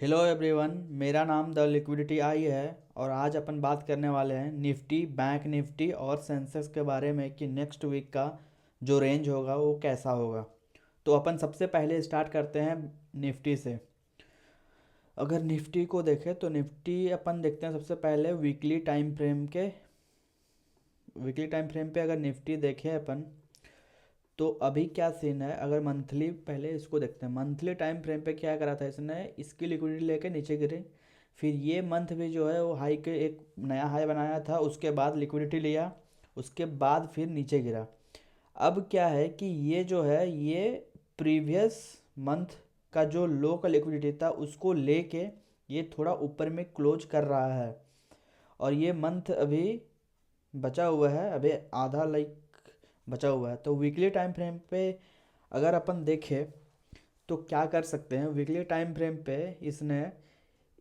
Hello everyone, मेरा नाम the liquidity आई है। और आज अपन बात करने वाले हैं निफ्टी, बैंक निफ्टी और सेंसेक्स के बारे में कि नेक्स्ट वीक का जो रेंज होगा वो कैसा होगा। तो अपन सबसे पहले स्टार्ट करते हैं निफ्टी से। अगर निफ्टी को देखें तो निफ्टी अपन देखते हैं सबसे पहले वीकली टाइम फ्रेम पे अगर निफ्टी देखें अपन, तो अभी क्या सीन है। अगर मंथली, पहले इसको देखते हैं मंथली टाइम फ्रेम पे क्या करा था इसने, इसकी लिक्विडिटी लेके नीचे गिरी। फिर ये मंथ भी जो है वो हाई के एक नया हाई बनाया था, उसके बाद लिक्विडिटी लिया, उसके बाद फिर नीचे गिरा। अब क्या है कि ये जो है ये प्रीवियस मंथ का जो लो का लिक्विडिटी था उसको लेके ये थोड़ा ऊपर में क्लोज कर रहा है। और ये मंथ अभी बचा हुआ है, अभी आधा बचा हुआ है। तो वीकली टाइम फ्रेम पे अगर अपन देखें तो क्या कर सकते हैं, वीकली टाइम फ्रेम पे इसने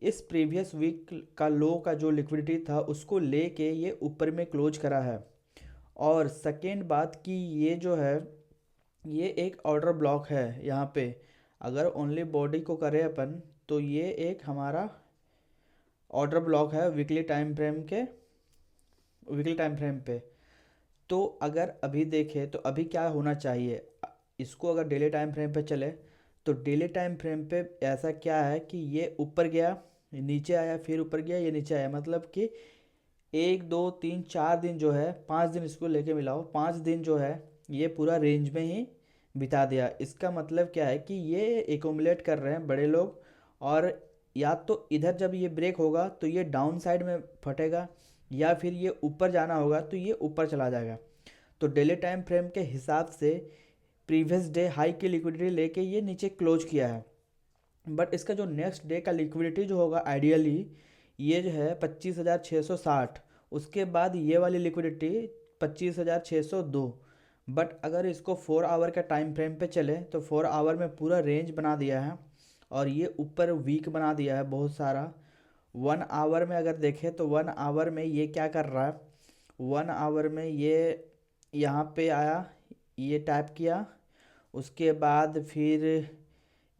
इस प्रीवियस वीक का लो का जो लिक्विडिटी था उसको लेके ये ऊपर में क्लोज करा है। और सेकेंड बात कि ये जो है ये एक ऑर्डर ब्लॉक है यहाँ पे। अगर ओनली बॉडी को करें अपन तो ये एक हमारा ऑर्डर ब्लॉक है वीकली टाइम फ्रेम पे। तो अगर अभी देखें तो अभी क्या होना चाहिए, इसको अगर डेली टाइम फ्रेम पे चले तो डेली टाइम फ्रेम पे ऐसा क्या है कि ये ऊपर गया, ये नीचे आया, फिर ऊपर गया, ये नीचे आया। मतलब कि 1 2 3 4 दिन जो है, 5 दिन इसको लेके मिलाओ, 5 दिन जो है ये पूरा रेंज में ही बिता दिया। इसका मतलब क्या है कि ये एकोमुलेट कर रहे हैं बड़े लोग। और या तो इधर जब ये ब्रेक होगा तो ये डाउन साइड में फटेगा, या फिर ये ऊपर जाना होगा तो ये ऊपर चला जाएगा। तो डेली टाइम फ्रेम के हिसाब से प्रीवियस डे हाई की लिक्विडिटी लेके ये नीचे क्लोज किया है। बट इसका जो नेक्स्ट डे का लिक्विडिटी जो होगा आइडियली ये जो है 25,660, उसके बाद ये वाली लिक्विडिटी 25,602। बट अगर इसको 4 आवर का टाइम फ्रेम पे चले तो 4 आवर में पूरा रेंज बना दिया है और ये ऊपर वीक बना दिया है बहुत सारा। 1 आवर में अगर देखें तो 1 आवर में ये क्या कर रहा है, 1 आवर में ये यहाँ पे आया, ये टाइप किया, उसके बाद फिर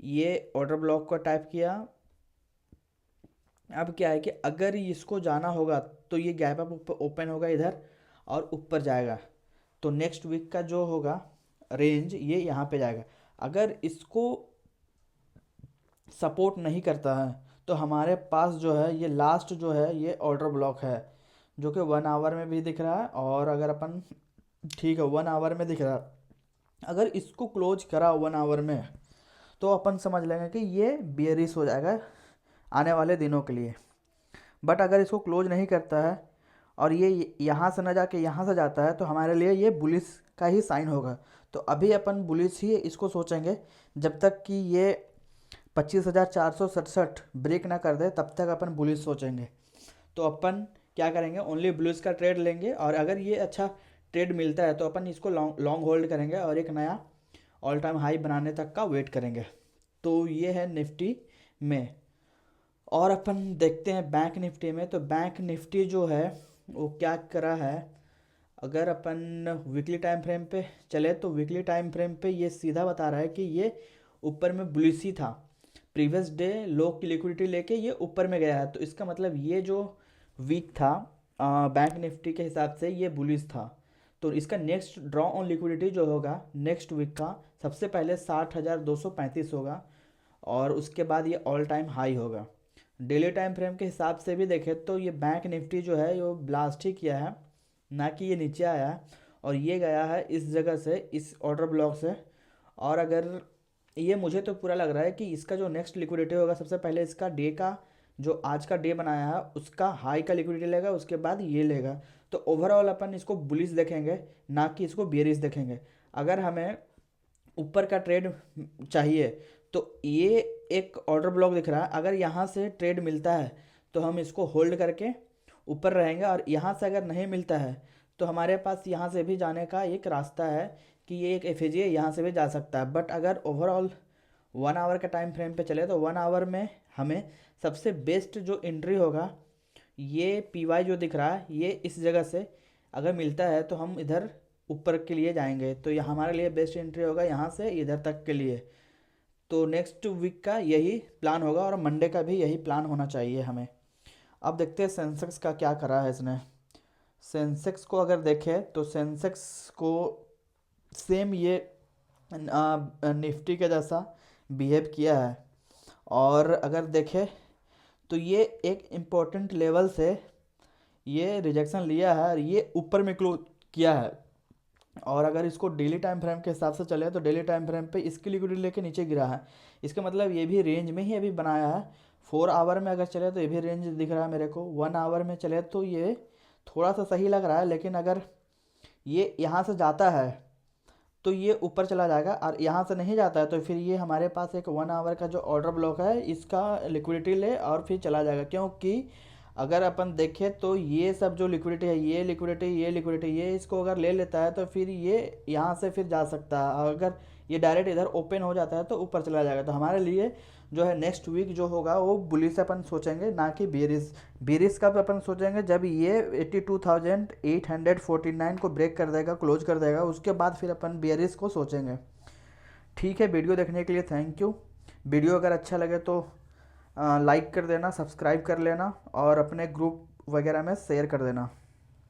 ये ऑर्डर ब्लॉक को टाइप किया। अब क्या है कि अगर इसको जाना होगा तो ये गैप अप ओपन होगा इधर और ऊपर जाएगा। तो नेक्स्ट वीक का जो होगा रेंज ये यहाँ पे जाएगा। अगर इसको सपोर्ट नहीं करता है तो हमारे पास जो है ये लास्ट जो है ये ऑर्डर ब्लॉक है, जो कि 1 आवर में भी दिख रहा है। और अगर अपन, ठीक है, 1 आवर में दिख रहा है, अगर इसको क्लोज करा 1 आवर में तो अपन समझ लेंगे कि ये बियरिश हो जाएगा आने वाले दिनों के लिए। बट अगर इसको क्लोज नहीं करता है और ये यहाँ से ना जाके यहाँ से जाता है तो हमारे लिए ये बुलिश का ही साइन होगा। तो अभी अपन बुलिश ही इसको सोचेंगे जब तक कि ये 25,467 ब्रेक ना कर दे, तब तक अपन बुलिश सोचेंगे। तो अपन क्या करेंगे, ओनली बुलिश का ट्रेड लेंगे और अगर ये अच्छा ट्रेड मिलता है तो अपन इसको लॉन्ग लॉन्ग होल्ड करेंगे और एक नया ऑल टाइम हाई बनाने तक का वेट करेंगे। तो ये है निफ्टी में। और अपन देखते हैं बैंक निफ्टी में। तो बैंक निफ्टी जो है वो क्या करा है, अगर अपन वीकली टाइम फ्रेम पे चले तो वीकली टाइम फ्रेम पे ये सीधा बता रहा है कि ये ऊपर में बुलिश ही था। प्रीवियस डे लो की लिक्विडिटी लेके ये ऊपर में गया है, तो इसका मतलब ये जो वीक था बैंक निफ्टी के हिसाब से ये बुलिश था। तो इसका नेक्स्ट ड्रॉ ऑन लिक्विडिटी जो होगा नेक्स्ट वीक का, सबसे पहले 60,235 होगा और उसके बाद ये ऑल टाइम हाई होगा। डेली टाइम फ्रेम के हिसाब से भी देखें तो ये बैंक निफ्टी जो है ये ब्लास्ट ही किया है, ना कि ये नीचे आया है। और ये गया है इस जगह से, इस ऑर्डर ब्लॉक से। और अगर ये, मुझे तो पूरा लग रहा है कि इसका जो नेक्स्ट लिक्विडिटी होगा, सबसे पहले इसका डे का जो आज का डे बनाया है उसका हाई का लिक्विडिटी लेगा, उसके बाद ये लेगा। तो ओवरऑल अपन इसको बुलिश देखेंगे, ना कि इसको बियरिश देखेंगे। अगर हमें ऊपर का ट्रेड चाहिए तो ये एक ऑर्डर ब्लॉक दिख रहा है, अगर यहाँ से ट्रेड मिलता है तो हम इसको होल्ड करके ऊपर रहेंगे। और यहाँ से अगर नहीं मिलता है तो हमारे पास यहाँ से भी जाने का एक रास्ता है कि ये एक एफएजी है, यहाँ से भी जा सकता है। बट अगर ओवरऑल 1 आवर का टाइम फ्रेम पे चले तो 1 आवर में हमें सबसे बेस्ट जो एंट्री होगा, ये पीवाई जो दिख रहा है ये इस जगह से अगर मिलता है तो हम इधर ऊपर के लिए जाएंगे। तो ये हमारे लिए बेस्ट एंट्री होगा यहाँ से इधर तक के लिए। तो नेक्स्ट वीक का यही प्लान होगा और मंडे का भी यही प्लान होना चाहिए हमें। अब देखते हैं सेंसेक्स का क्या करा है इसने। सेंसेक्स को अगर देखें तो सेंसेक्स को सेम ये निफ्टी के जैसा बिहेव किया है। और अगर देखें तो ये एक इम्पोर्टेंट लेवल से ये रिजेक्शन लिया है और ये ऊपर में क्लोज किया है। और अगर इसको डेली टाइम फ्रेम के हिसाब से चले तो डेली टाइम फ्रेम पे इसकी लिक्विडिटी लेके नीचे गिरा है। इसका मतलब ये भी रेंज में ही अभी बनाया है। 4 आवर में अगर चले तो ये भी रेंज दिख रहा है मेरे को। 1 आवर में चले तो ये थोड़ा सा सही लग रहा है, लेकिन अगर ये यहाँ से जाता है तो ये ऊपर चला जाएगा, और यहाँ से नहीं जाता है तो फिर ये हमारे पास एक 1 आवर का जो ऑर्डर ब्लॉक है इसका लिक्विडिटी ले और फिर चला जाएगा। क्योंकि अगर अपन देखें तो ये सब जो लिक्विडिटी है, ये लिक्विडिटी, ये लिक्विडिटी, ये इसको अगर ले लेता है तो फिर ये यहाँ से फिर जा सकता है। अगर ये डायरेक्ट इधर ओपन हो जाता है तो ऊपर चला जाएगा। तो हमारे लिए जो है नेक्स्ट वीक जो होगा वो बुलिश अपन सोचेंगे, ना कि बेरिस। बेरिस कब अपन सोचेंगे? जब ये 82,849 को ब्रेक कर देगा, क्लोज कर देगा, उसके बाद फिर अपन बेरिस को सोचेंगे। ठीक है, वीडियो देखने के लिए थैंक यू। वीडियो अगर अच्छा लगे तो लाइक कर देना, सब्सक्राइब कर लेना और अपने ग्रुप वगैरह में शेयर कर देना।